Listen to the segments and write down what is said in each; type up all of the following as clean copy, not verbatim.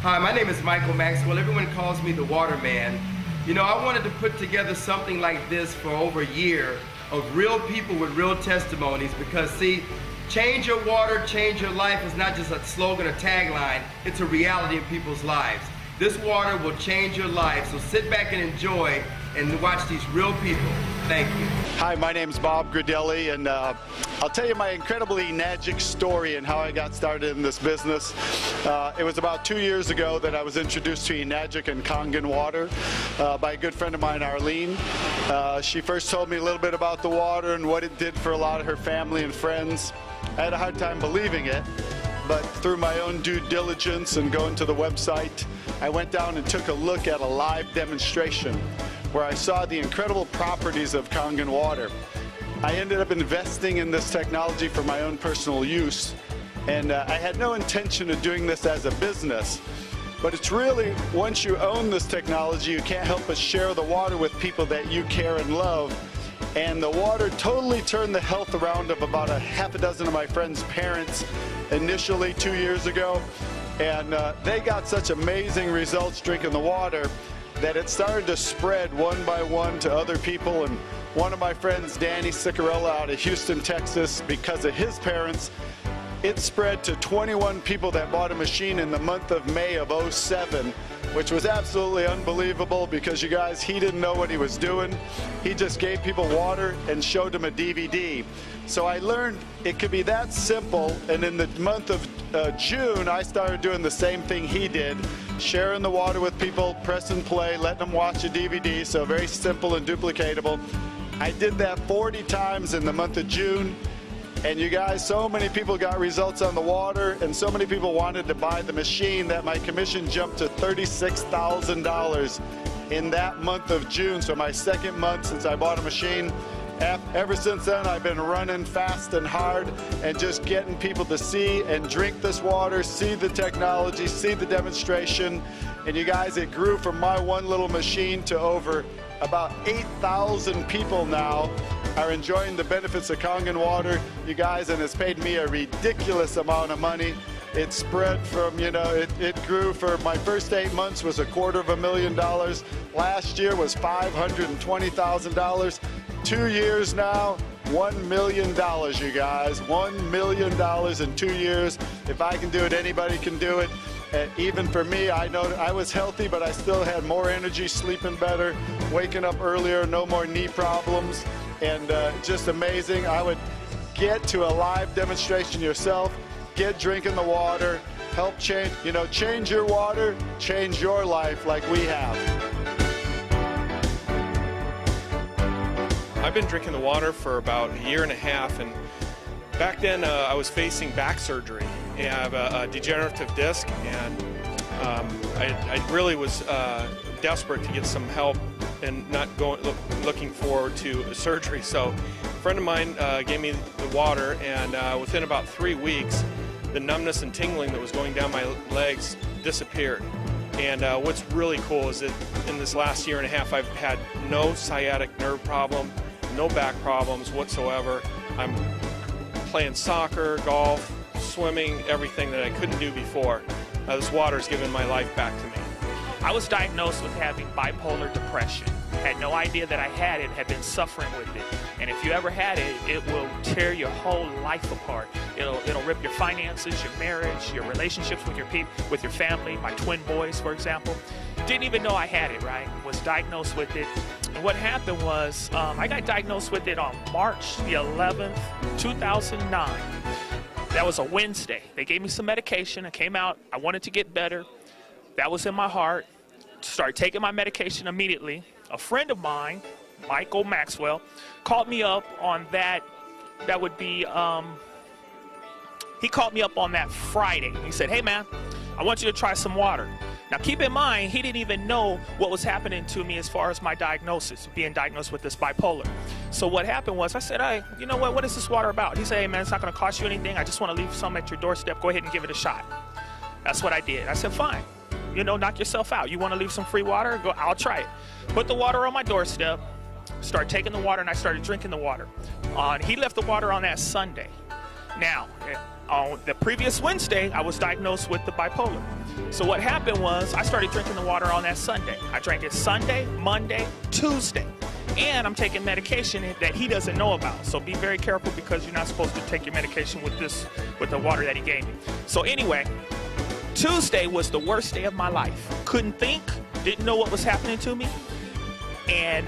Hi, my name is Michael Maxwell. Everyone calls me the Water Man. You know, I wanted to put together something like this for over a year of real people with real testimonies because, see, change your water, change your life is not just a slogan or tagline, it's a reality in people's lives. This water will change your life, so sit back and enjoy and watch these real people. Thank you. Hi, my name's Bob Gradelli, and I'll tell you my incredibly Enagic story and how I got started in this business. It was about 2 years ago that I was introduced to Enagic and Kangen water by a good friend of mine, Arlene. She first told me a little bit about the water and what it did for a lot of her family and friends. I had a hard time believing it, but through my own due diligence and going to the website, I went down and took a look at a live demonstration where I saw the incredible properties of Kangen water. I ended up investing in this technology for my own personal use, and I had no intention of doing this as a business. But it's really, once you own this technology, you can't help but share the water with people that you care and love. And the water totally turned the health around of about a half a dozen of my friends' parents initially 2 years ago. And they got such amazing results drinking the water that it started to spread one by one to other people. And one of my friends, Danny Sicarella out of Houston, Texas, because of his parents, it spread to 21 people that bought a machine in the month of May of '07, which was absolutely unbelievable because, you guys, he didn't know what he was doing. He just gave people water and showed them a DVD. So I learned it could be that simple, and in the month of June, I started doing the same thing he did, sharing the water with people, press and play, letting them watch a DVD, so very simple and duplicatable. I did that 40 times in the month of June. And you guys, so many people got results on the water, and so many people wanted to buy the machine that my commission jumped to $36,000 in that month of June. So my second month since I bought a machine. Ever since then, I've been running fast and hard and just getting people to see and drink this water, see the technology, see the demonstration. And you guys, it grew from my one little machine to over about 8,000 people now are enjoying the benefits of Kangen water, you guys, and it's paid me a ridiculous amount of money. It spread from, you know, it grew for my first 8 months was $250,000. Last year was $520,000. 2 years now, $1 million, you guys. $1 million in 2 years. If I can do it, anybody can do it. Even for me, I know I was healthy, but I still had more energy, sleeping better, waking up earlier, no more knee problems, and just amazing. I would get to a live demonstration yourself, get drinking the water, help change, you know, change your water, change your life like we have. I've been drinking the water for about a year and a half, and back then I was facing back surgery. I have a degenerative disc, and I really was desperate to get some help and not looking forward to surgery. So a friend of mine gave me the water, and within about 3 weeks, the numbness and tingling that was going down my legs disappeared. And what's really cool is that in this last year and a half, I've had no sciatic nerve problem, no back problems whatsoever. I'm playing soccer, golf, swimming, everything that I couldn't do before. This water's given my life back to me. I was diagnosed with having bipolar depression. Had no idea that I had it, had been suffering with it. And if you ever had it, it will tear your whole life apart. It'll rip your finances, your marriage, your relationships with your people, with your family. My twin boys, for example. Didn't even know I had it, right? Was diagnosed with it. And what happened was, I got diagnosed with it on March the 11th, 2009. That was a Wednesday. They gave me some medication. I came out. I wanted to get better. That was in my heart. Started taking my medication immediately. A friend of mine, Michael Maxwell, called me up on that. That would be, he called me up on that Friday. He said, hey man, I want you to try some water. Now keep in mind, he didn't even know what was happening to me as far as my diagnosis, being diagnosed with this bipolar. So what happened was, I said, hey, you know what is this water about? He said, hey man, it's not gonna cost you anything. I just wanna leave some at your doorstep. Go ahead and give it a shot. That's what I did. I said, fine. You know, knock yourself out. You wanna leave some free water? Go, I'll try it. Put the water on my doorstep, start taking the water, and I started drinking the water. He left the water on that Sunday. Now, on the previous Wednesday, I was diagnosed with the bipolar. So what happened was I started drinking the water on that Sunday. I drank it Sunday, Monday, Tuesday. And I'm taking medication that he doesn't know about. So be very careful, because you're not supposed to take your medication with the water that he gave me. So anyway, Tuesday was the worst day of my life. Couldn't think, didn't know what was happening to me, and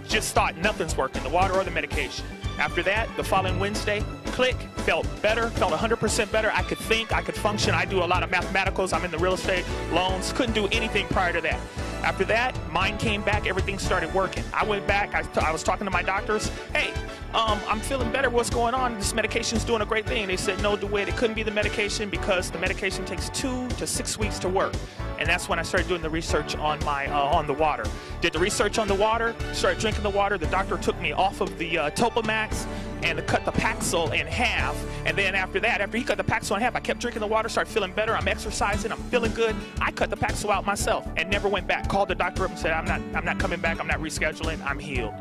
just thought nothing's working, the water or the medication. After that, the following Wednesday, click, felt better, felt 100% better. I could think, I could function. I do a lot of mathematicals. I'm in the real estate, loans. Couldn't do anything prior to that. After that, mine came back, everything started working. I went back, I was talking to my doctors. Hey, I'm feeling better, what's going on? This medication's doing a great thing. They said, no, DeWitt, it couldn't be the medication, because the medication takes 2 to 6 weeks to work. And that's when I started doing the research on on the water. Did the research on the water, started drinking the water. The doctor took me off of the Topamax and cut the Paxil in half. And then after that, after he cut the Paxil in half, I kept drinking the water, started feeling better. I'm exercising, I'm feeling good. I cut the Paxil out myself and never went back. Called the doctor up and said, I'm not coming back, I'm not rescheduling, I'm healed.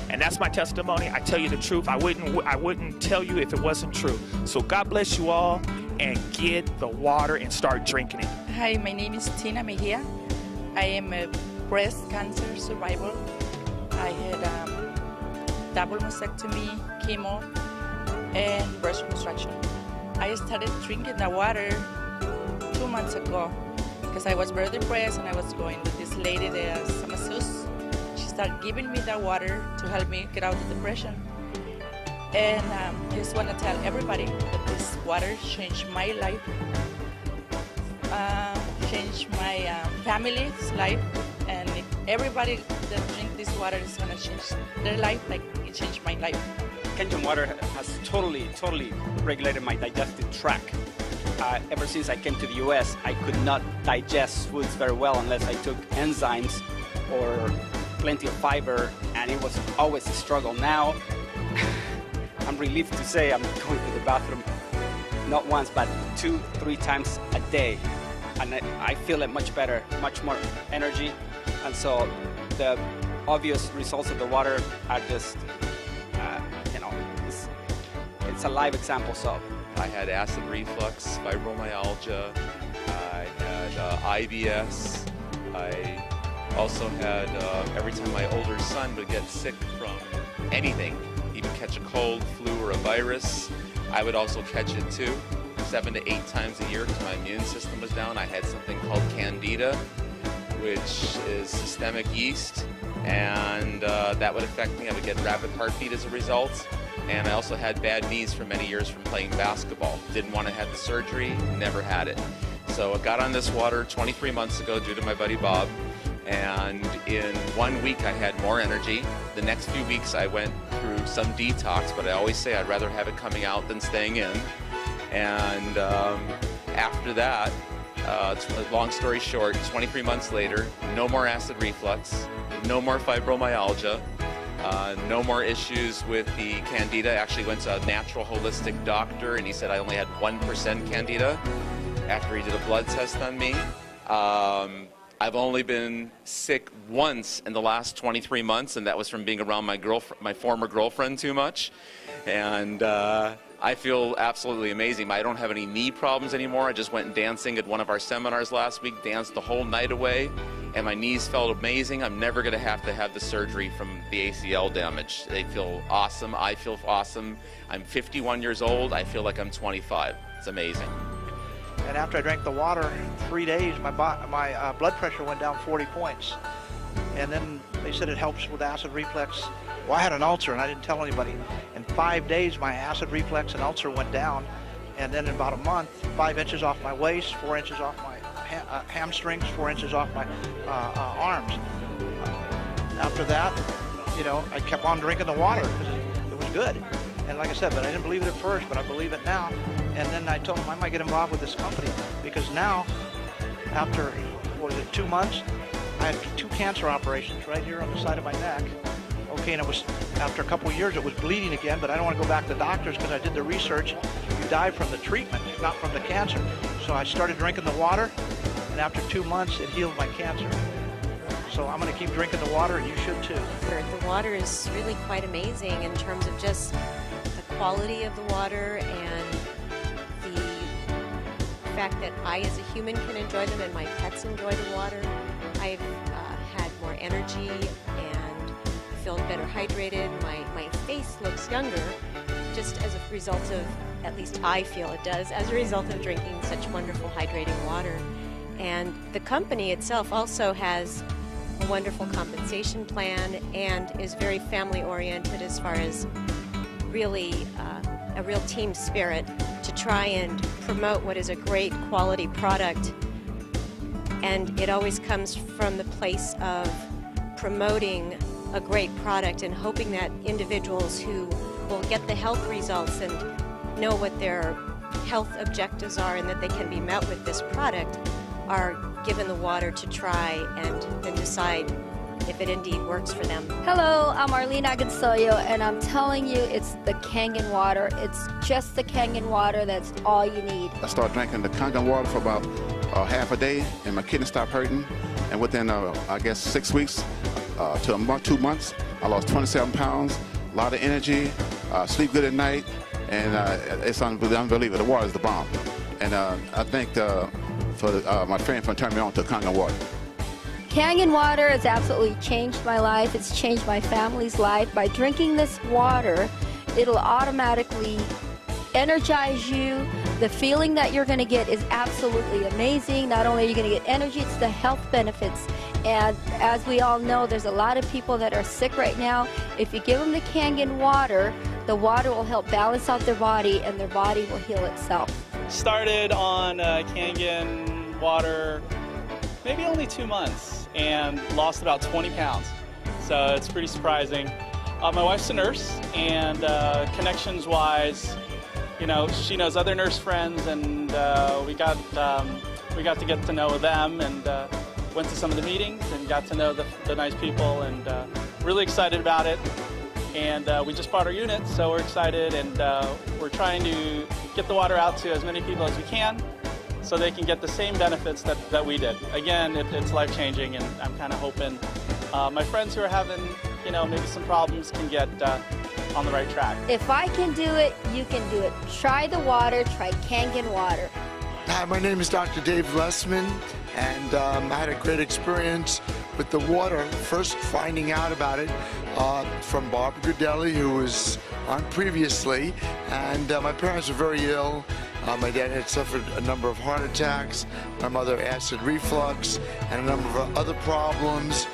And that's my testimony. I tell you the truth. I wouldn't tell you if it wasn't true. So God bless you all, and get the water and start drinking it. Hi, my name is Tina Mejia. I am a breast cancer survivor. I had double mastectomy, chemo, and breast reconstruction. I started drinking the water 2 months ago because I was very depressed, and I was going with this lady, the masseuse. She started giving me the water to help me get out of depression. And I just want to tell everybody that this water changed my life, changed my family's life, and if everybody that drink this water is going to change their life like it changed my life. Kangen water has totally regulated my digestive tract. Ever since I came to the US, I could not digest foods very well unless I took enzymes or plenty of fiber, and it was always a struggle. Now, I'm relieved to say I'm going to the bathroom not once, but 2-3 times a day. And I feel it much better, much more energy. And so the obvious results of the water are just, it's a live example. So I had acid reflux, fibromyalgia, I had IBS, I also had, every time my older son would get sick from anything, even catch a cold, flu, or a virus, I would also catch it too, 7 to 8 times a year because my immune system was down. I had something called Candida, which is systemic yeast, and that would affect me. I would get rapid heartbeat as a result, and I also had bad knees for many years from playing basketball. Didn't want to have the surgery, never had it. So I got on this water 23 months ago due to my buddy Bob, and in 1 week I had more energy. The next few weeks I went through some detox, but I always say I'd rather have it coming out than staying in. And after that, long story short, 23 months later, no more acid reflux, no more fibromyalgia, no more issues with the Candida. I actually went to a natural holistic doctor, and he said I only had 1% Candida after he did a blood test on me. I've only been sick once in the last 23 months, and that was from being around my former girlfriend too much. And I feel absolutely amazing. I don't have any knee problems anymore. I just went dancing at one of our seminars last week, danced the whole night away, and my knees felt amazing. I'm never going to have the surgery from the ACL damage. They feel awesome. I feel awesome. I'm 51 years old. I feel like I'm 25. It's amazing. And after I drank the water, 3 days, my blood pressure went down 40 points. And then they said it helps with acid reflux. Well, I had an ulcer, and I didn't tell anybody. In 5 days, my acid reflux and ulcer went down. And then in about a month, 5 inches off my waist, 4 inches off my hamstrings, 4 inches off my arms. After that, I kept on drinking the water because it was good. And like I said, but I didn't believe it at first, but I believe it now. And then I told them I might get involved with this company, because now, after, 2 months, I had 2 cancer operations right here on the side of my neck. Okay, and it was, after a couple of years, it was bleeding again, but I don't want to go back to doctors because I did the research. You die from the treatment, not from the cancer. So I started drinking the water, and after 2 months, it healed my cancer. So I'm going to keep drinking the water, and you should too. The water is really quite amazing in terms of just the quality of the water and the fact that I as a human can enjoy them and my pets enjoy the water. I've had more energy and feel better hydrated. My face looks younger just as a result of, at least I feel it does, as a result of drinking such wonderful hydrating water. And the company itself also has a wonderful compensation plan and is very family oriented as far as really a real team spirit to try and promote what is a great quality product. And it always comes from the place of promoting a great product and hoping that individuals who will get the health results and know what their health objectives are and that they can be met with this product are given the water to try and then decide if it indeed works for them. Hello, I'm Arlene Agonsoyo, and I'm telling you, it's the Kangen water. It's just the Kangen water. That's all you need. I started drinking the Kangen water for about half a day, and my kidneys stopped hurting. And within, I guess, 6 weeks to a month, 2 months, I lost 27 pounds, a lot of energy, sleep good at night, and it's unbelievable. The water is the bomb. And I thank for my friend for turning me on to Kangen water. Kangen water has absolutely changed my life. It's changed my family's life. By drinking this water, it'll automatically energize you. The feeling that you're going to get is absolutely amazing. Not only are you going to get energy, it's the health benefits. And as we all know, there's a lot of people that are sick right now. If you give them the Kangen water, the water will help balance out their body and their body will heal itself. Started on Kangen water maybe only 2 months and lost about 20 pounds. So it's pretty surprising. My wife's a nurse, and connections-wise, you know, she knows other nurse friends, and we got to get to know them, and went to some of the meetings and got to know the nice people, and really excited about it. And we just bought our unit, so we're excited, and we're trying to get the water out to as many people as we can so they can get the same benefits that we did. Again, it's life-changing, and I'm kind of hoping my friends who are having, you know, maybe some problems can get on the right track. If I can do it, you can do it. Try the water, try Kangen water. Hi, my name is Dr. Dave Lessman, and I had a great experience with the water, first finding out about it from Barbara Grudelli, who was on previously, and my parents were very ill. My dad had suffered a number of heart attacks, my mother acid reflux, and a number of other problems,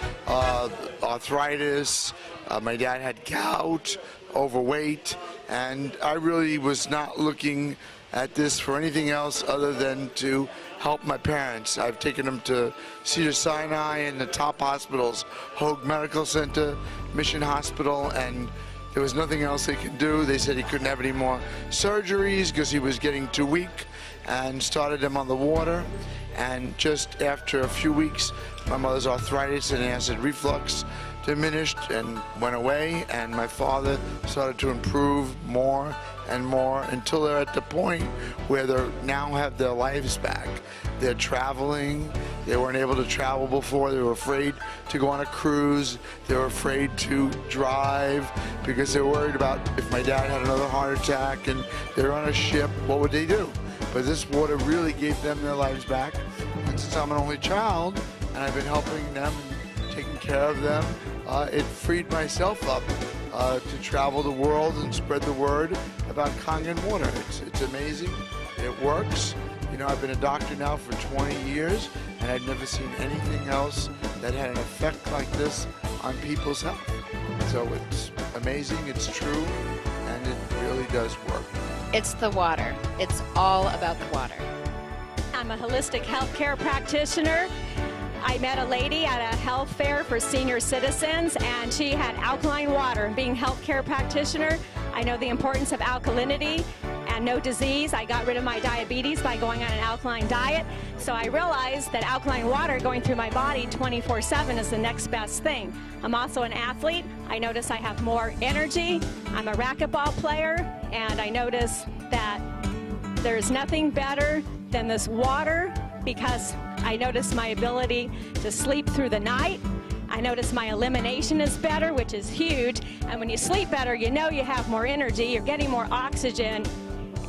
arthritis. My dad had gout, overweight, and I really was not looking at this for anything else other than to help my parents. I've taken them to Cedars-Sinai and the top hospitals, Hoag Medical Center, Mission Hospital, and there was nothing else they could do. They said he couldn't have any more surgeries because he was getting too weak, and started him on the water. And just after a few weeks, my mother's arthritis and acid reflux diminished and went away, and my father started to improve more and more until they're at the point where they now have their lives back. They're traveling. They weren't able to travel before. They were afraid to go on a cruise. They were afraid to drive because they were worried about if my dad had another heart attack and they're on a ship, what would they do? But this water really gave them their lives back. And since I'm an only child and I've been helping them and taking care of them, it freed myself up to travel the world and spread the word about Kangen water. It's amazing. It works. You know, I've been a doctor now for 20 years, and I've never seen anything else that had an effect like this on people's health. So it's amazing, it's true, and it really does work. It's the water. It's all about the water. I'm a holistic healthcare practitioner. I met a lady at a health fair for senior citizens, and she had alkaline water. And being a healthcare practitioner, I know the importance of alkalinity and no disease. I got rid of my diabetes by going on an alkaline diet. So I realized that alkaline water going through my body 24/7 is the next best thing. I'm also an athlete. I notice I have more energy. I'm a racquetball player, and I notice that there's nothing better than this water, because I notice my ability to sleep through the night. I notice my elimination is better, which is huge. And when you sleep better, you know you have more energy, you're getting more oxygen.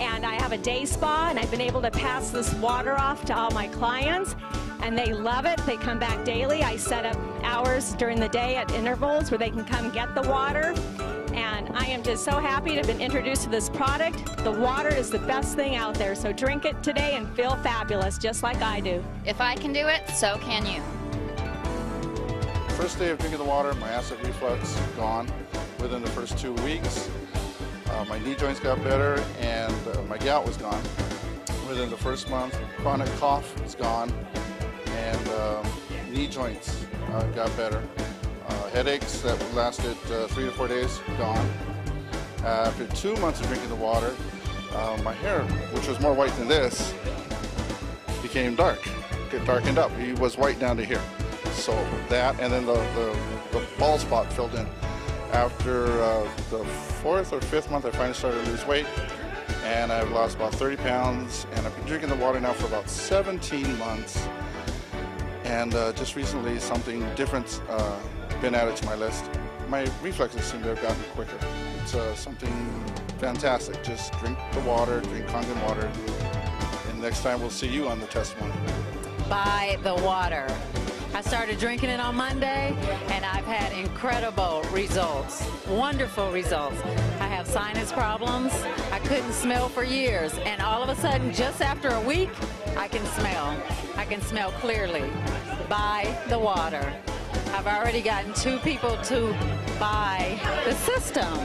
And I have a day spa, and I've been able to pass this water off to all my clients, and they love it. They come back daily. I set up hours during the day at intervals where they can come get the water. And I am just so happy to have been introduced to this product. The water is the best thing out there, so drink it today and feel fabulous, just like I do. If I can do it, so can you. First day of drinking the water, my acid reflux gone within the first 2 weeks. My knee joints got better, and my gout was gone within the first month. Chronic cough is gone, and knee joints got better. Headaches that lasted 3 to 4 days, gone. After 2 months of drinking the water, my hair, which was more white than this, became dark. It darkened up. It was white down to here. So that, and then the bald spot filled in. After the 4th or 5th month, I finally started to lose weight, and I've lost about 30 pounds, and I've been drinking the water now for about 17 months. And just recently, something different's been added to my list. My reflexes seem to have gotten quicker. It's something fantastic. Just drink the water, drink Kangen water, and next time we'll see you on the testimony. Buy the water. I started drinking it on Monday, and I've had incredible results, wonderful results. I have sinus problems. I couldn't smell for years, and all of a sudden, just after a week, I can smell. I can smell clearly. Buy the water. I've already gotten 2 people to buy the system.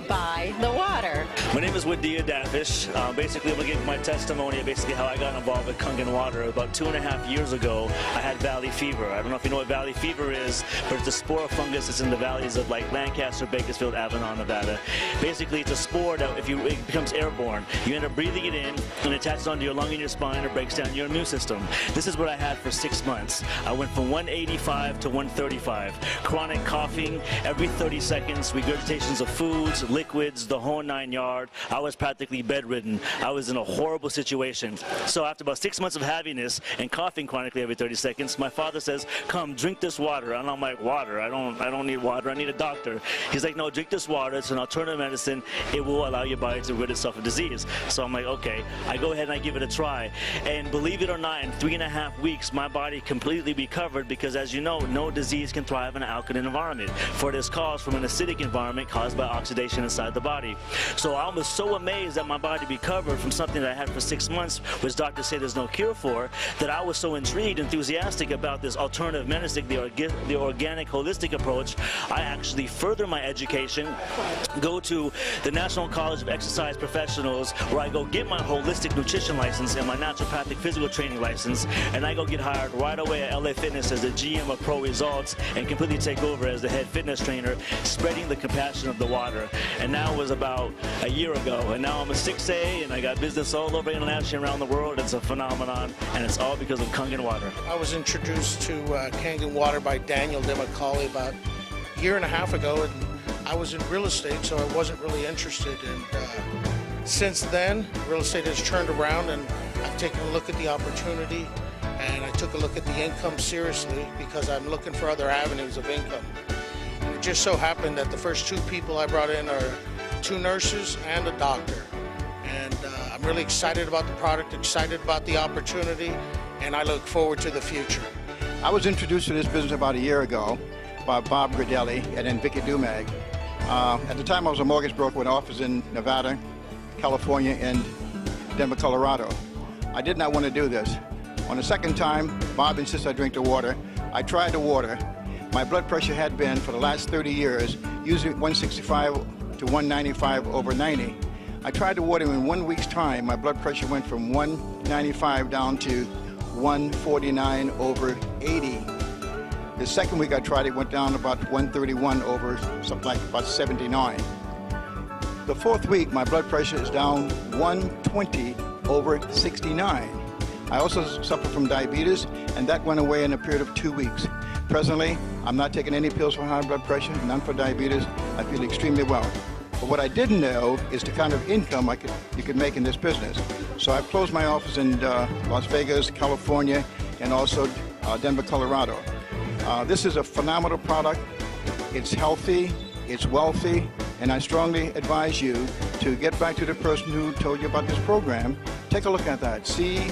Buy the water. My name is Wadia Dafish. Basically, I'm going to give my testimony of basically how I got involved with Kangen water. About 2.5 years ago, I had valley fever. I don't know if you know what valley fever is, but it's a spore fungus that's in the valleys of like Lancaster, Bakersfield, Avalon, Nevada. Basically, it's a spore that it becomes airborne. You end up breathing it in, and it attaches onto your lung and your spine, or breaks down your immune system. This is what I had for 6 months. I went from 185 to 135. Chronic coughing every 30 seconds, regurgitations of foods, liquids, the whole 9 yard. I was practically bedridden. I was in a horrible situation. So after about 6 months of having this and coughing chronically every 30 seconds, my father says, "Come, drink this water." And I'm like, "Water? I don't need water. I need a doctor." He's like, "No, drink this water. It's an alternative medicine. It will allow your body to rid itself of disease." So I'm like, okay. I go ahead and I give it a try. And believe it or not, in 3.5 weeks, my body completely recovered, because as you know, no disease can thrive in an alkaline environment. For it is caused from an acidic environment caused by oxidation inside the body. So I was so amazed that my body recovered from something that I had for 6 months, which doctors say there's no cure for, that I was so intrigued, enthusiastic about this alternative medicine, the organic, holistic approach. I actually further my education, go to the National College of Exercise Professionals, where I go get my holistic nutrition license and my naturopathic physical training license, and I go get hired right away at LA Fitness as the GM of Pro Results and completely take over as the head fitness trainer, spreading the compassion of the water. And now it was about a year ago, and now I'm a 6A, and I got business all over internationally around the world. It's a phenomenon, and it's all because of Kangen water. I was introduced to Kangen water by Daniel DeMacaulay about a year and a half ago, and I was in real estate, so I wasn't really interested. And since then, real estate has turned around, and I've taken a look at the opportunity, and I took a look at the income seriously, because I'm looking for other avenues of income. And it just so happened that the first 2 people I brought in are 2 nurses and a doctor. And I'm really excited about the product, excited about the opportunity, and I look forward to the future. I was introduced to this business about a year ago by Bob Gridelli and then Vicky Dumag. At the time, I was a mortgage broker with an office in Nevada, California, and Denver, Colorado. I did not want to do this. On the second time, Bob insisted I drink the water. I tried the water. My blood pressure had been, for the last 30 years, usually 165 to 195 over 90. I tried the water, and in 1 week's time, my blood pressure went from 195 down to 149 over 80. The second week I tried it, went down about 131 over something like about 79. The fourth week, my blood pressure is down 120 over 69. I also suffer from diabetes, and that went away in a period of 2 weeks. Presently, I'm not taking any pills for high blood pressure, none for diabetes. I feel extremely well. But what I didn't know is the kind of income you could make in this business. So I've closed my office in Las Vegas, California, and also Denver, Colorado. This is a phenomenal product. It's healthy, it's wealthy, and I strongly advise you to get back to the person who told you about this program. Take a look at that. See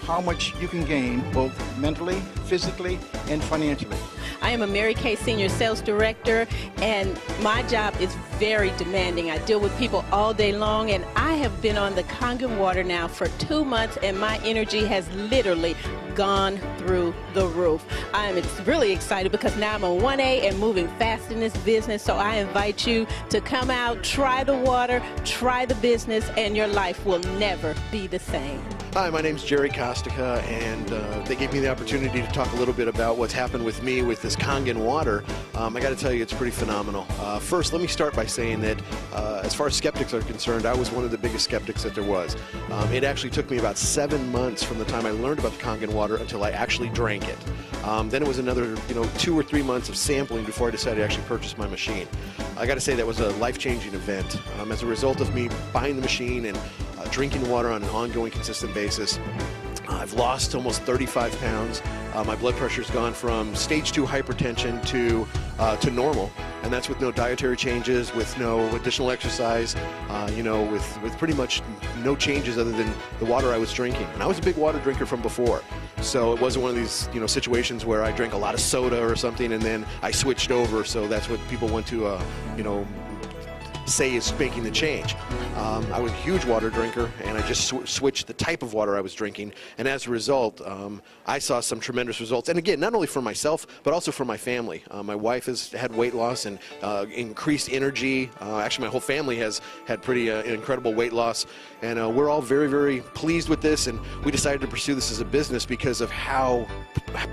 how much you can gain both mentally, physically, and financially. I am a Mary Kay Senior Sales Director, and my job is very demanding. I deal with people all day long, and I have been on the Kangen water now for 2 months, and my energy has literally gone through the roof. I am really excited because now I'm on 1A and moving fast in this business, so I invite you to come out, try the water, try the business, and your life will never be the same. Hi, my name's Jerry Kostica, and they gave me the opportunity to talk a little bit about what's happened with me with this Kangen water. I got to tell you, it's pretty phenomenal. First, let me start by saying that as far as skeptics are concerned, I was one of the biggest skeptics that there was. It actually took me about 7 months from the time I learned about the Kangen water until I actually drank it. Then it was another 2 or 3 months of sampling before I decided to actually purchase my machine. I got to say that was a life-changing event. As a result of me buying the machine and drinking water on an ongoing, consistent basis, I've lost almost 35 pounds. My blood pressure's gone from stage 2 hypertension to normal, and that's with no dietary changes, with no additional exercise, with pretty much no changes other than the water I was drinking. And I was a big water drinker from before, so it wasn't one of these situations where I drank a lot of soda or something and then I switched over. So that's what people want to say is making the change. I was a huge water drinker, and I just switched the type of water I was drinking, and as a result, I saw some tremendous results. And again, not only for myself, but also for my family. My wife has had weight loss and increased energy. Actually, my whole family has had pretty incredible weight loss, and we're all very, very pleased with this, and we decided to pursue this as a business because of how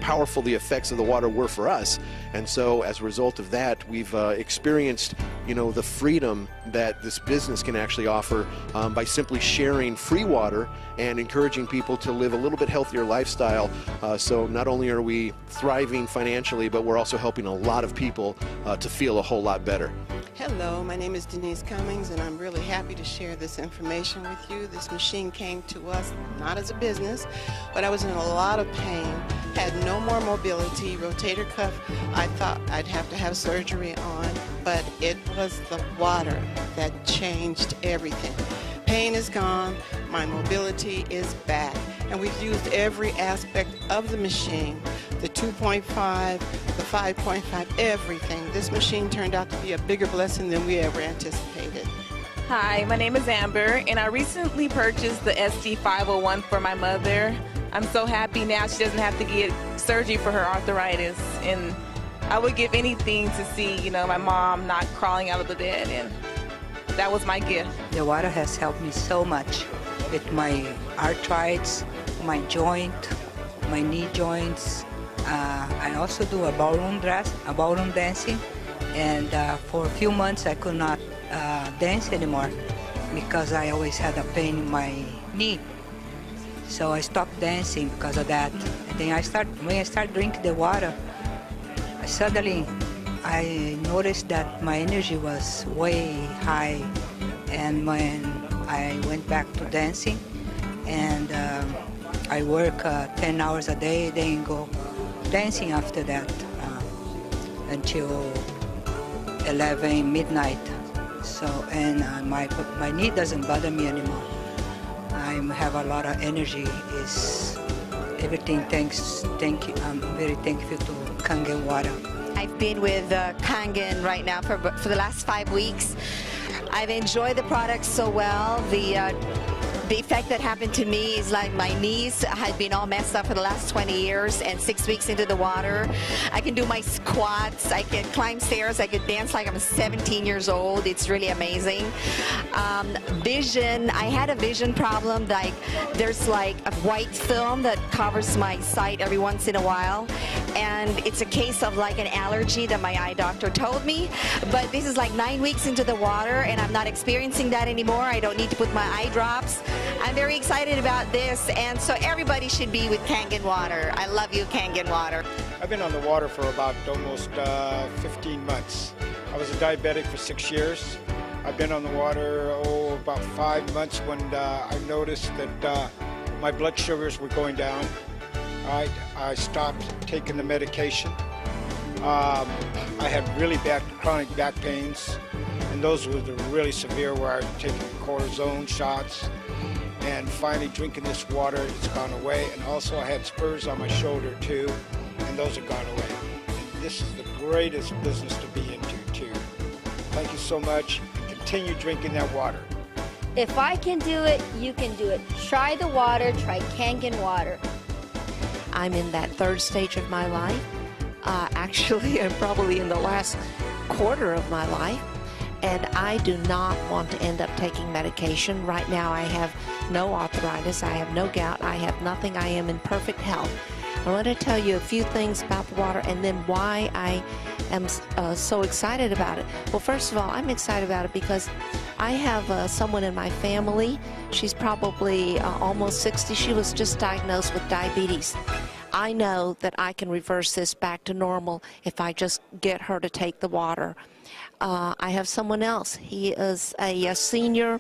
powerful the effects of the water were for us. And so as a result of that, we've experienced the freedom that this business can actually offer by simply sharing free water and encouraging people to live a little bit healthier lifestyle. So not only are we thriving financially, but we're also helping a lot of people to feel a whole lot better. Hello, my name is Denise Cummings, and I'm really happy to share this information with you. This machine came to us not as a business, but I was in a lot of pain, had no more mobility, rotator cuff. I thought I'd have to have surgery on, but it was the water that changed everything. Pain is gone, my mobility is back, and we've used every aspect of the machine, the 2.5, the 5.5, everything. This machine turned out to be a bigger blessing than we ever anticipated. Hi, my name is Amber, and I recently purchased the SD501 for my mother. I'm so happy now she doesn't have to get surgery for her arthritis, and I would give anything to see, my mom not crawling out of the bed, and that was my gift. The water has helped me so much with my arthritis, my joint, my knee joints. I also do a ballroom dancing, and for a few months I could not dance anymore because I always had a pain in my knee. So I stopped dancing because of that. And then when I started drinking the water, suddenly I noticed that my energy was way high, and when I went back to dancing, and I work 10 hours a day, then go dancing after that until 11 midnight. So, and my knee doesn't bother me anymore. I have a lot of energy. Is everything. Thank you. I'm very thankful to Kangen water. I've been with Kangen right now for the last 5 weeks. I've enjoyed the product so well. The effect that happened to me is like my knees had been all messed up for the last 20 years, and 6 weeks into the water, I can do my squats, I can climb stairs, I could dance like I'm 17 years old. It's really amazing. Vision, I had a vision problem. Like there's like a white film that covers my sight every once in a while, and it's a case of like an allergy that my eye doctor told me. But this is like 9 weeks into the water, and I'm not experiencing that anymore. I don't need to put my eye drops. I'm very excited about this, and so everybody should be with Kangen water. I love you, Kangen water. I've been on the water for about almost 15 months. I was a diabetic for 6 years. I've been on the water, about 5 months when I noticed that my blood sugars were going down. I stopped taking the medication, I had really bad chronic back pains, and those were the really severe where I was taking cortisone shots. And finally drinking this water, it's gone away. And also I had spurs on my shoulder too, and those have gone away. And this is the greatest business to be into too. Thank you so much, and continue drinking that water. If I can do it, you can do it. Try the water, try Kangen water. I'm in that third stage of my life. Actually, I'm probably in the last quarter of my life. And I do not want to end up taking medication. Right now I have no arthritis, I have no gout, I have nothing. I am in perfect health. I want to tell you a few things about the water and then why I am so excited about it. Well, first of all, I'm excited about it because I have someone in my family. She's probably almost 60. She was just diagnosed with diabetes. I know that I can reverse this back to normal if I just get her to take the water. I have someone else. He is a senior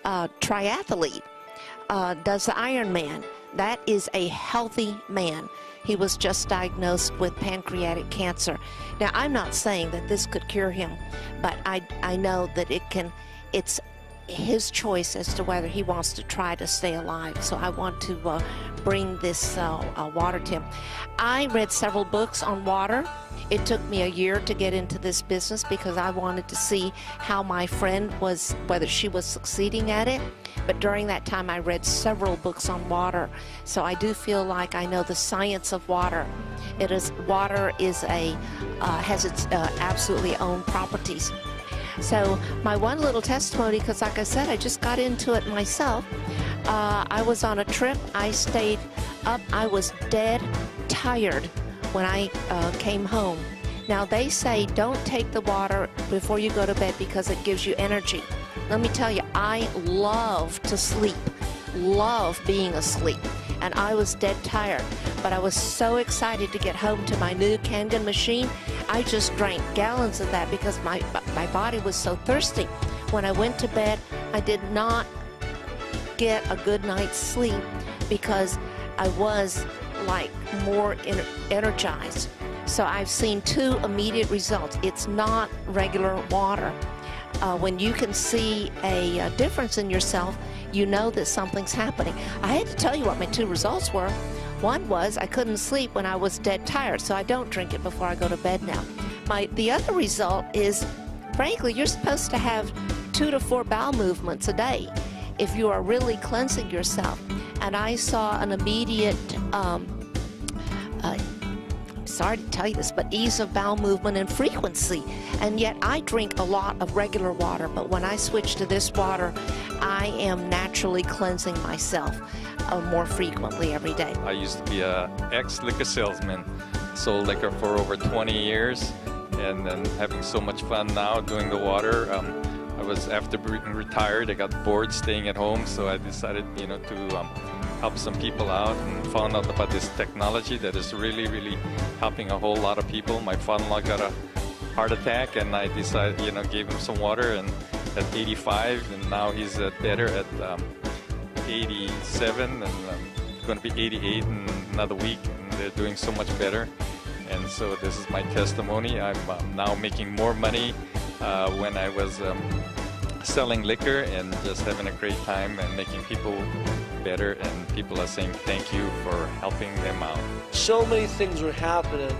triathlete, does the Ironman. That is a healthy man. He was just diagnosed with pancreatic cancer. Now, I'm not saying that this could cure him, but I know that it's his choice as to whether he wants to try to stay alive. So I want to bring this water to him. I read several books on water. It took me a year to get into this business because I wanted to see how my friend was, whether she was succeeding at it. But during that time, I read several books on water. So I do feel like I know the science of water. Water is has its absolutely own properties. So my one little testimony, because like I said, I just got into it myself. I was on a trip. I stayed up. I was dead tired when I came home. Now they say don't take the water before you go to bed because it gives you energy. Let me tell you, I love to sleep, love being asleep, and I was dead tired. But I was so excited to get home to my new Kangen machine. I just drank gallons of that because my body was so thirsty. When I went to bed, I did not get a good night's sleep because I was like more energized. So I've seen two immediate results. It's not regular water. When you can see a difference in yourself, you know that something's happening. I had to tell you what my two results were. One was I couldn't sleep when I was dead tired, so I don't drink it before I go to bed now. The other result is, frankly, you're supposed to have 2 to 4 bowel movements a day if you are really cleansing yourself. And I saw an immediate, I'm sorry to tell you this, but ease of bowel movement and frequency. And yet I drink a lot of regular water, but when I switch to this water, I am naturally cleansing myself more frequently every day. I used to be an ex-liquor salesman, sold liquor for over 20 years, and then having so much fun now doing the water. I was, after being retired, I got bored staying at home, so I decided, to help some people out and found out about this technology that is really, really helping a whole lot of people. My father-in-law got a heart attack, and I decided, gave him some water, and at 85, and now he's better at 87, and going to be 88 in another week, and they're doing so much better. And so this is my testimony. I'm now making more money when I was selling liquor and just having a great time and making people better, and people are saying thank you for helping them out. So many things were happening.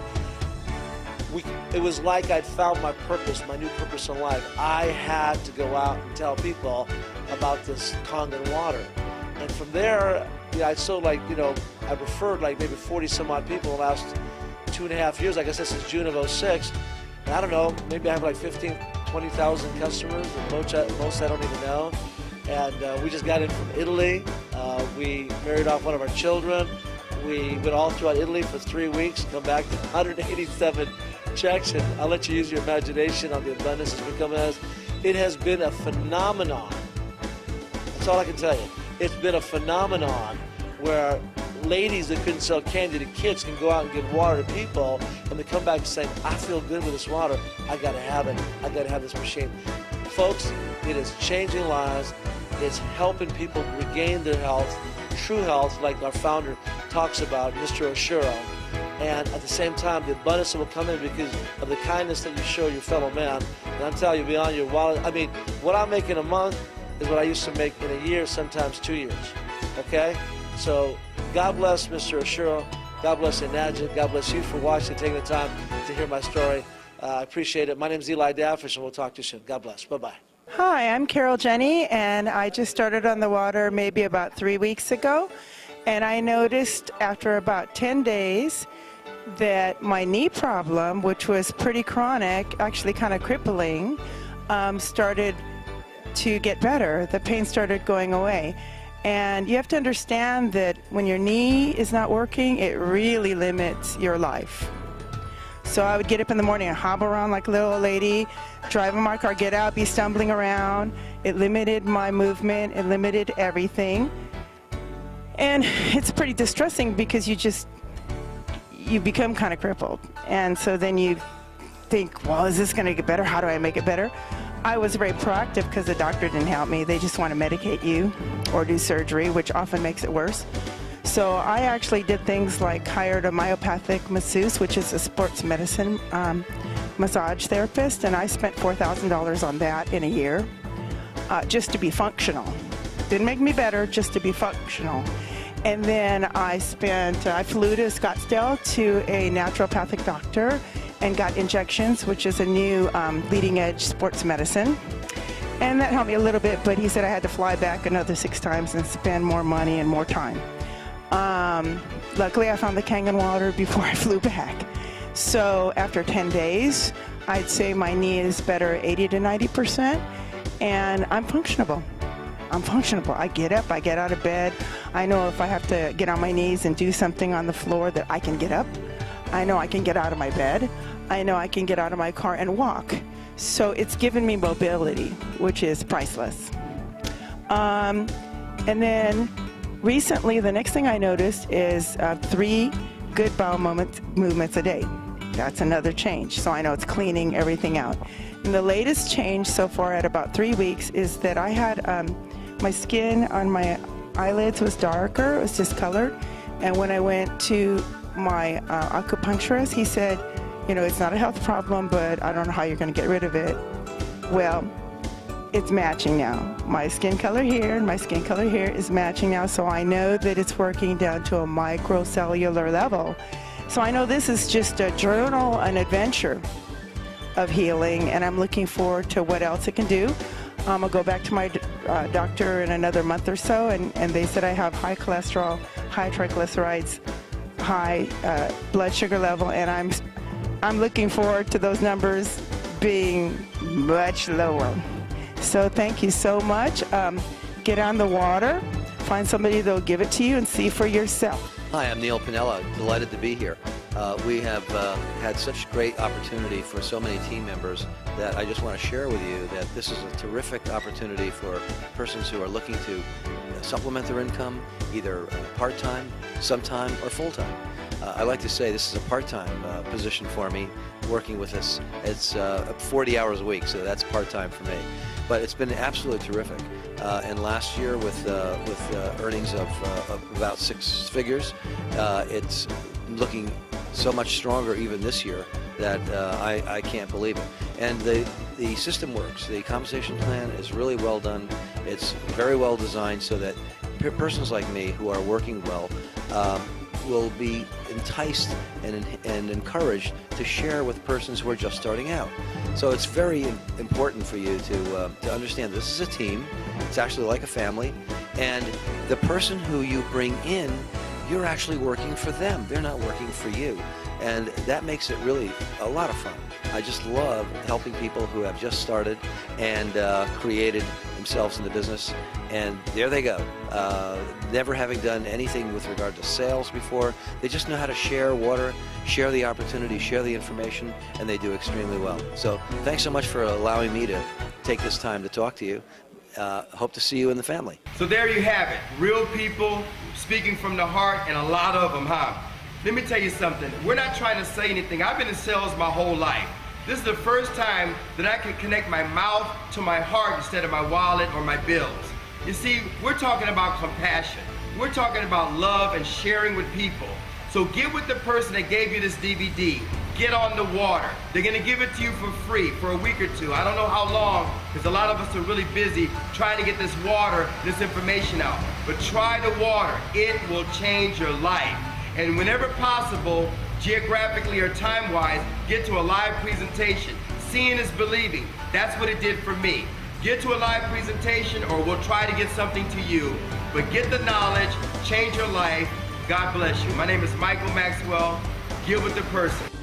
It was like I'd found my purpose, my new purpose in life. I had to go out and tell people about this Kangen water. And from there, I referred like maybe 40 some odd people in the last 2.5 years. Like I said, since June of '06. And I don't know, maybe I have like 15, 20,000 customers, and most I don't even know. And we just got in from Italy. We married off one of our children. We went all throughout Italy for 3 weeks, come back to 187 checks, and I'll let you use your imagination on the abundance it's become as. It has been a phenomenon. That's all I can tell you. It's been a phenomenon where ladies that couldn't sell candy to kids can go out and give water to people, and they come back saying, I feel good with this water. I gotta have it. I gotta have this machine. Folks, it is changing lives. It's helping people regain their health, true health, like our founder talks about, Mr. Oshiro. and at the same time, the abundance that will come in because of the kindness that you show your fellow man. And I'm telling you, beyond your wallet, I mean, what I make in a month is what I used to make in a year, sometimes 2 years. Okay? So, God bless Mr. Ashura. God bless Enadja. God bless you for watching, taking the time to hear my story. I appreciate it. My name is Eli Daffish, and we'll talk to you soon. God bless. Bye-bye. Hi, I'm Carol Jenny, and I just started on the water maybe about 3 weeks ago. And I noticed after about 10 days that my knee problem, which was pretty chronic, actually kind of crippling, started to get better. The pain started going away. And you have to understand that when your knee is not working, it really limits your life. So I would get up in the morning and hobble around like a little old lady, drive in my car, get out, be stumbling around. It limited my movement. It limited everything. And it's pretty distressing because you become kind of crippled. And so then you think, well, is this going to get better? How do I make it better? I was very proactive because the doctor didn't help me. They just want to medicate you or do surgery, which often makes it worse. So I actually did things like hired a myopathic masseuse, which is a sports medicine massage therapist, and I spent $4,000 on that in a year just to be functional. Didn't make me better, just to be functional. And then I flew to Scottsdale to a naturopathic doctor and got injections, which is a new leading edge sports medicine. And that helped me a little bit, but he said I had to fly back another 6 times and spend more money and more time. Luckily, I found the Kangen water before I flew back. So after 10 days, I'd say my knee is better 80 to 90%, and I'm functionable. I get up, I get out of bed. I know if I have to get on my knees and do something on the floor that I can get up. I know I can get out of my bed. I know I can get out of my car and walk. So it's given me mobility, which is priceless. And then recently, the next thing I noticed is 3 good bowel movements a day. That's another change. So I know it's cleaning everything out. And the latest change so far at about 3 weeks is that I had my skin on my eyelids was darker, it was discolored. And when I went to my acupuncturist, he said, you know, it's not a health problem, but I don't know how you're going to get rid of it. Well, it's matching now. My skin color here and my skin color here is matching now, so I know that it's working down to a microcellular level. So I know this is just a journal, an adventure of healing, and I'm looking forward to what else it can do. I'll go back to my doctor in another month or so, and they said I have high cholesterol, high triglycerides, high blood sugar level, and I'm looking forward to those numbers being much lower. So thank you so much. Get on the water, find somebody that'll give it to you, and see for yourself. Hi, I'm Neil Pinella. Delighted to be here. We have had such great opportunity for so many team members that I just want to share with you that this is a terrific opportunity for persons who are looking to supplement their income, either part-time, sometime, or full-time. I like to say this is a part-time position for me, working with us. It's 40 hours a week, so that's part-time for me. But it's been absolutely terrific. And last year, with earnings of about 6 figures, it's looking so much stronger even this year that I can't believe it. And the system works. The compensation plan is really well done. It's very well designed so that persons like me who are working well will be enticed and encouraged to share with persons who are just starting out. So it's very important for you to understand this is a team. It's actually like a family, and the person who you bring in, you're actually working for them. They're not working for you, and that makes it really a lot of fun. I just love helping people who have just started and created themselves in the business, and there they go. Never having done anything with regard to sales before, they just know how to share water, share the opportunity, share the information, and they do extremely well. So thanks so much for allowing me to take this time to talk to you. Hope to see you in the family. So there you have it. Real people speaking from the heart, and a lot of them, huh? Let me tell you something. We're not trying to say anything. I've been in sales my whole life. This is the first time that I can connect my mouth to my heart instead of my wallet or my bills. You see, we're talking about compassion. We're talking about love and sharing with people. So get with the person that gave you this DVD. Get on the water. They're going to give it to you for free for a week or two. I don't know how long, because a lot of us are really busy trying to get this water, this information out. But try the water. It will change your life. And whenever possible, geographically or time-wise, get to a live presentation. Seeing is believing. That's what it did for me. Get to a live presentation, or we'll try to get something to you. But get the knowledge, change your life. God bless you. My name is Michael Maxwell. Get with the person.